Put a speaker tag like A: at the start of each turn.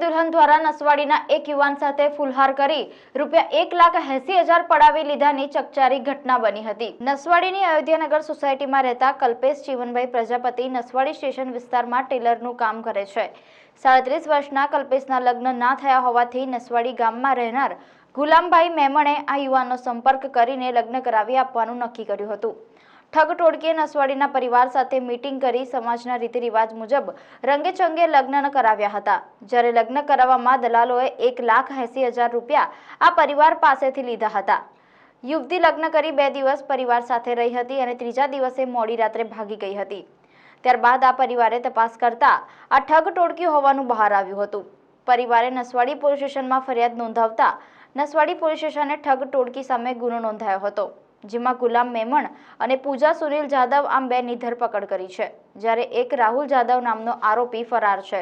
A: દુલ્હન દ્વારા નસવાડીના એક યુવાન સાથે ફુલહાર કરી ₹1,80,000 પડાવી લીધાની ચકચારી ઘટના બની હતી। નસવાડીની અયોધ્યાનગર સોસાયટીમાં રહેતા કલ્પેશ જીવનભાઈ પ્રજાપતિ નસવાડી સ્ટેશન વિસ્તારમાં ટેલરનું કામ કરે છે। 37 વર્ષના કલ્પેશના લગ્ન ના થયા હોવાથી નસવાડી ગામમાં રહેનાર ગુલામભાઈ મેમણે આ યુવાનનો સંપર્ક કરીને લગ્ન કરાવી આપવાનું નક્કી કર્યું હતું। ઠગ ટોળકીએ નસવાડીના પરિવાર સાથે મીટિંગ કરી સમાજના રીતિરિવાજ મુજબ રંગેચંગે લગ્ન કરાવ્યા હતા। જ્યારે લગ્ન કરાવવામાં દલાલોએ ₹1,80,000 આ પરિવાર પાસેથી લીધા હતા। યુવતી લગ્ન કરી 2 દિવસ પરિવાર સાથે રહી હતી અને ત્રીજા દિવસે મોડી રાત્રે ભાગી ગઈ હતી। ત્યારબાદ આ પરિવારે તપાસ કરતા આ ઠગ ટોળકી હોવાનું બહાર આવ્યું હતું। પરિવારે નસવાડી પોલીસ સ્ટેશનમાં ફરિયાદ નોંધાવતા નસવાડી પોલીસ સ્ટેશને ઠગ ટોળકી સામે ગુનો નોંધાયો હતો, જેમાં ગુલામ મેમણ અને પૂજા સુનિલ જાદવ આમ 2ની ધરપકડ કરી છે, જ્યારે એક રાહુલ જાદવ નામનો આરોપી ફરાર છે।